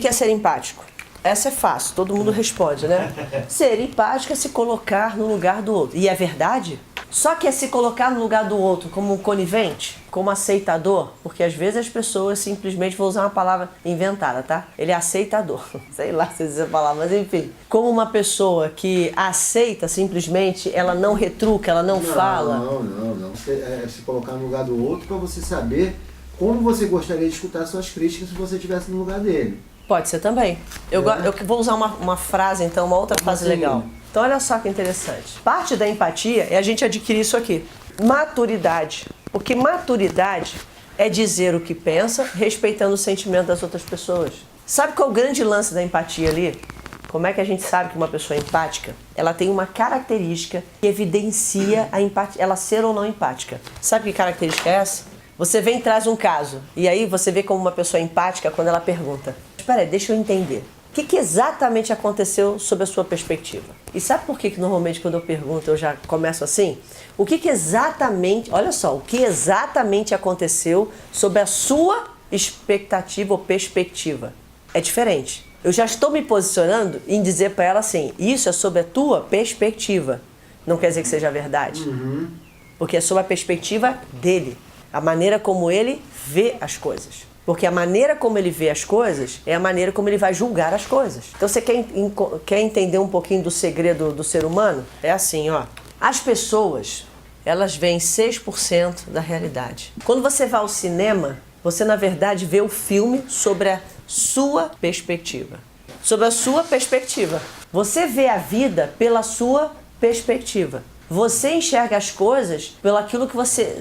que é ser empático? Essa é fácil, todo mundo responde, né? Ser empático é se colocar no lugar do outro. E é verdade? Só que é se colocar no lugar do outro como um conivente, como aceitador, porque às vezes as pessoas simplesmente, vou usar uma palavra inventada, tá? Ele é aceitador, sei lá se dizer a palavra, mas enfim. Como uma pessoa que aceita simplesmente, ela não retruca, ela não fala. Não. É se colocar no lugar do outro para você saber como você gostaria de escutar suas críticas se você estivesse no lugar dele. Pode ser também. Eu vou usar uma frase, então, uma outra frase legal. Então, olha só que interessante. Parte da empatia é a gente adquirir isso aqui. Maturidade. Porque maturidade é dizer o que pensa, respeitando o sentimento das outras pessoas. Sabe qual é o grande lance da empatia ali? Como é que a gente sabe que uma pessoa é empática? Ela tem uma característica que evidencia a empatia, ela ser ou não empática. Sabe que característica é essa? Você vem e traz um caso, e aí você vê como uma pessoa é empática quando ela pergunta: espera aí, deixa eu entender. O que exatamente aconteceu sob a sua perspectiva? E sabe por que normalmente quando eu pergunto eu já começo assim? O que exatamente, olha só, o que exatamente aconteceu sob a sua expectativa ou perspectiva? É diferente. Eu já estou me posicionando em dizer para ela assim: isso é sob a tua perspectiva. Não quer dizer que seja verdade. Porque é sob a perspectiva dele. A maneira como ele vê as coisas. Porque a maneira como ele vê as coisas é a maneira como ele vai julgar as coisas. Então você quer entender um pouquinho do segredo do ser humano? É assim, ó. As pessoas, elas veem 6% da realidade. Quando você vai ao cinema, você na verdade vê o filme sobre a sua perspectiva. Sobre a sua perspectiva. Você vê a vida pela sua perspectiva. Você enxerga as coisas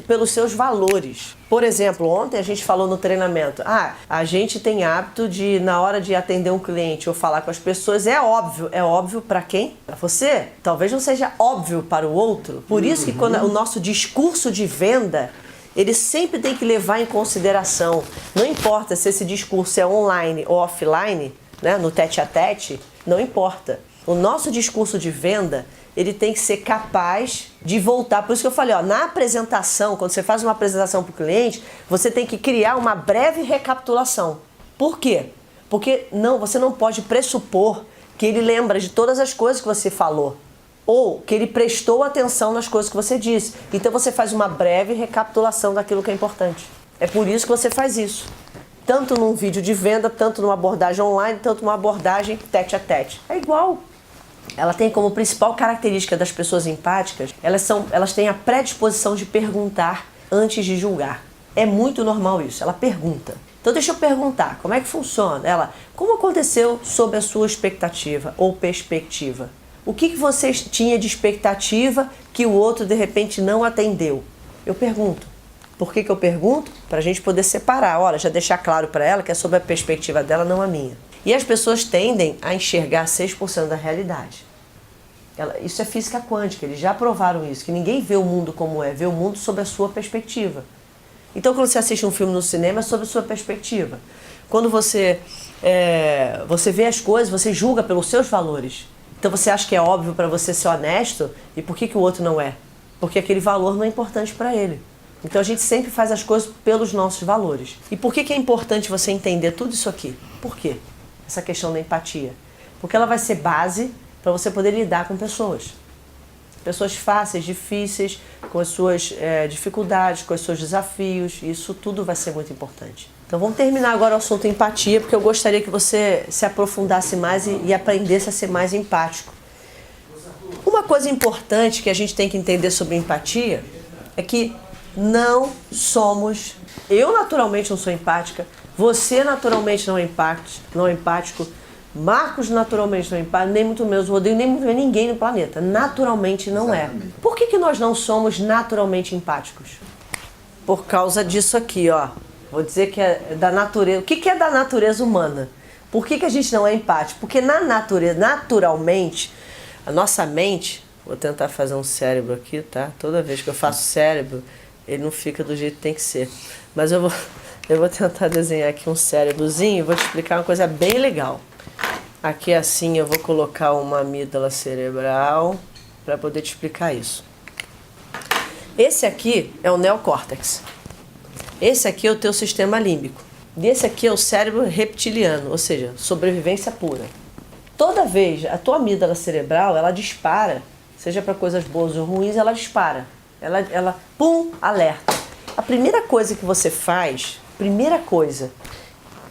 pelos seus valores. Por exemplo, ontem a gente falou no treinamento, a gente tem hábito de, na hora de atender um cliente ou falar com as pessoas, é óbvio para quem? Para você. Talvez não seja óbvio para o outro. Por isso que quando o nosso discurso de venda, ele sempre tem que levar em consideração, não importa se esse discurso é online ou offline, né, no tete-a-tete, não importa. O nosso discurso de venda, ele tem que ser capaz de voltar. Por isso que eu falei, na apresentação, quando você faz uma apresentação para o cliente, você tem que criar uma breve recapitulação. Por quê? Porque você não pode pressupor que ele lembra de todas as coisas que você falou ou que ele prestou atenção nas coisas que você disse. Então você faz uma breve recapitulação daquilo que é importante. É por isso que você faz isso. Tanto num vídeo de venda, tanto numa abordagem online, tanto numa abordagem tete-a-tete. É igual. Ela tem como principal característica das pessoas empáticas, elas têm a predisposição de perguntar antes de julgar. É muito normal isso, ela pergunta. Então deixa eu perguntar, como é que funciona? Como aconteceu sob a sua expectativa ou perspectiva? O que você tinha de expectativa que o outro de repente não atendeu? Eu pergunto. Por que eu pergunto? Para a gente poder separar, já deixar claro para ela que é sobre a perspectiva dela, não a minha. E as pessoas tendem a enxergar 6% da realidade. Isso é física quântica, eles já provaram isso, que ninguém vê o mundo como é, vê o mundo sob a sua perspectiva. Então quando você assiste um filme no cinema, é sob a sua perspectiva. Quando você vê as coisas, você julga pelos seus valores. Então você acha que é óbvio para você ser honesto, e por que o outro não é? Porque aquele valor não é importante para ele. Então a gente sempre faz as coisas pelos nossos valores. E por que é importante você entender tudo isso aqui? Por quê? Essa questão da empatia. Porque ela vai ser base para você poder lidar com pessoas. Pessoas fáceis, difíceis, com as suas dificuldades, com os seus desafios. Isso tudo vai ser muito importante. Então vamos terminar agora o assunto empatia, porque eu gostaria que você se aprofundasse mais e aprendesse a ser mais empático. Uma coisa importante que a gente tem que entender sobre empatia é que não somos... Eu naturalmente não sou empática, você naturalmente não é empático, Marcos naturalmente não é empático, nem muito menos o Rodrigo, nem muito menos ninguém no planeta. Naturalmente não é. Por que nós não somos naturalmente empáticos? Por causa disso aqui, Vou dizer que é da natureza. O que é da natureza humana? Por que a gente não é empático? Porque na natureza, naturalmente, a nossa mente... Vou tentar fazer um cérebro aqui, tá? Toda vez que eu faço cérebro, ele não fica do jeito que tem que ser. Mas eu vou tentar desenhar aqui um cérebrozinho e vou te explicar uma coisa bem legal. Aqui assim eu vou colocar uma amígdala cerebral para poder te explicar isso. Esse aqui é o neocórtex. Esse aqui é o teu sistema límbico. E esse aqui é o cérebro reptiliano, ou seja, sobrevivência pura. Toda vez a tua amígdala cerebral, ela dispara, seja para coisas boas ou ruins, ela dispara. Ela pum, alerta. A primeira coisa que você faz,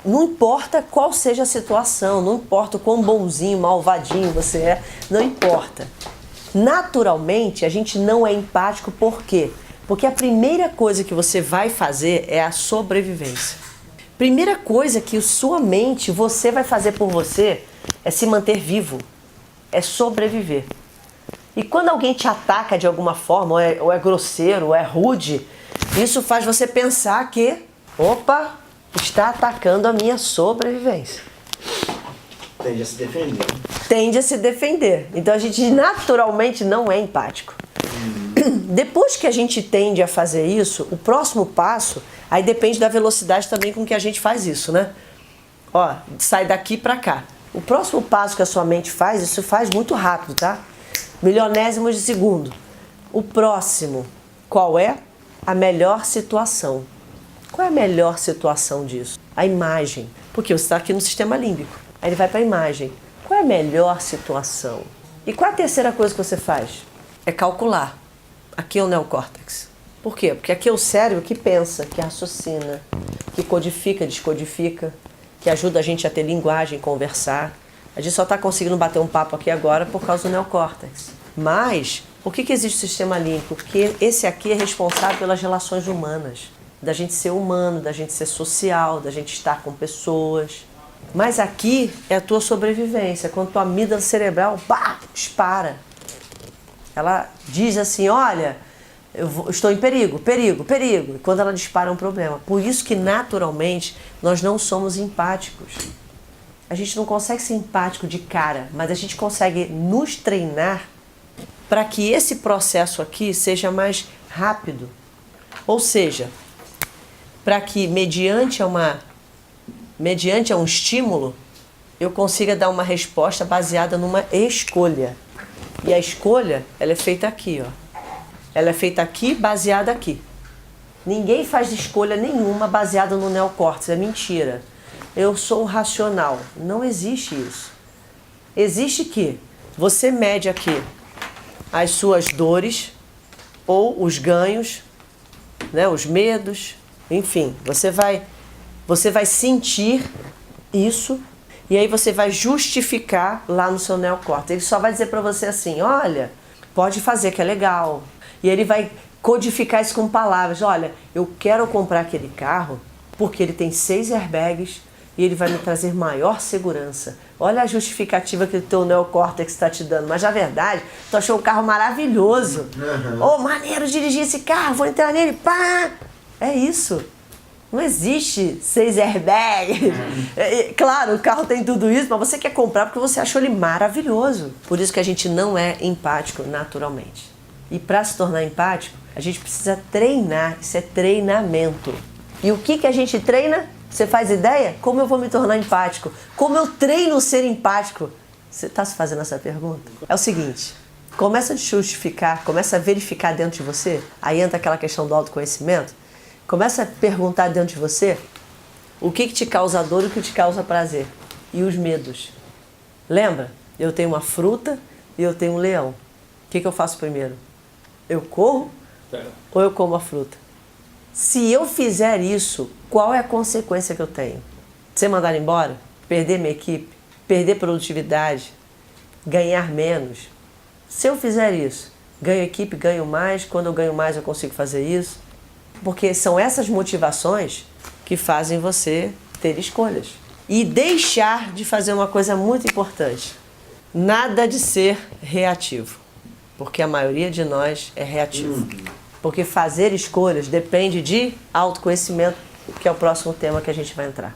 não importa qual seja a situação, não importa o quão bonzinho, malvadinho você é, não importa. Naturalmente, a gente não é empático, por quê? Porque a primeira coisa que você vai fazer é a sobrevivência. Primeira coisa que sua mente, você vai fazer por você, é se manter vivo, é sobreviver. E quando alguém te ataca de alguma forma, ou é grosseiro, ou é rude, isso faz você pensar que, opa, está atacando a minha sobrevivência. Tende a se defender. Tende a se defender. Então a gente naturalmente não é empático. Depois que a gente tende a fazer isso, o próximo passo, aí depende da velocidade também com que a gente faz isso, né? Ó, sai daqui pra cá. O próximo passo que a sua mente faz, isso faz muito rápido, tá? Milionésimos de segundo. O próximo, qual é? A melhor situação. Qual é a melhor situação disso? A imagem. Porque você está aqui no sistema límbico. Aí ele vai para a imagem. Qual é a melhor situação? E qual é a terceira coisa que você faz? É calcular. Aqui é o neocórtex. Por quê? Porque aqui é o cérebro que pensa, que raciocina, que codifica, descodifica, que ajuda a gente a ter linguagem, conversar. A gente só está conseguindo bater um papo aqui agora por causa do neocórtex. Mas, por que existe o sistema límbico? Porque esse aqui é responsável pelas relações humanas. Da gente ser humano, da gente ser social, da gente estar com pessoas. Mas aqui é a tua sobrevivência. Quando tua amígdala cerebral, dispara. Ela diz assim, olha, estou em perigo, perigo, perigo. E quando ela dispara é um problema. Por isso que naturalmente nós não somos empáticos. A gente não consegue ser empático de cara, mas a gente consegue nos treinar para que esse processo aqui seja mais rápido. Ou seja, para que mediante a um estímulo, eu consiga dar uma resposta baseada numa escolha. E a escolha, ela é feita aqui, ó. Ela é feita aqui, baseada aqui. Ninguém faz escolha nenhuma baseada no neocórtex, é mentira. Eu sou racional. Não existe isso. Existe que você mede aqui as suas dores ou os ganhos, né, os medos, enfim, você vai sentir isso e aí você vai justificar lá no seu neocórtex. Ele só vai dizer para você assim, olha, pode fazer que é legal. E ele vai codificar isso com palavras. Olha, eu quero comprar aquele carro porque ele tem 6 airbags e ele vai me trazer maior segurança. Olha a justificativa que o teu neocórtex está te dando. Mas na verdade, tu achou um carro maravilhoso. Oh, maneiro dirigir esse carro, vou entrar nele, pá! É isso. Não existe 6 airbags. Claro, o carro tem tudo isso, mas você quer comprar porque você achou ele maravilhoso. Por isso que a gente não é empático naturalmente. E para se tornar empático, a gente precisa treinar. Isso é treinamento. E o que a gente treina? Você faz ideia? Como eu vou me tornar empático? Como eu treino ser empático? Você está se fazendo essa pergunta? É o seguinte, começa a justificar, começa a verificar dentro de você, aí entra aquela questão do autoconhecimento, começa a perguntar dentro de você o que te causa dor e o que te causa prazer. E os medos. Lembra? Eu tenho uma fruta e eu tenho um leão. O que eu faço primeiro? Eu corro ou eu como a fruta? Se eu fizer isso, qual é a consequência que eu tenho? Ser mandado embora? Perder minha equipe? Perder produtividade? Ganhar menos? Se eu fizer isso, ganho equipe, ganho mais, quando eu ganho mais eu consigo fazer isso? Porque são essas motivações que fazem você ter escolhas. E deixar de fazer uma coisa muito importante. Nada de ser reativo. Porque a maioria de nós é reativo. Porque fazer escolhas depende de autoconhecimento, que é o próximo tema que a gente vai entrar.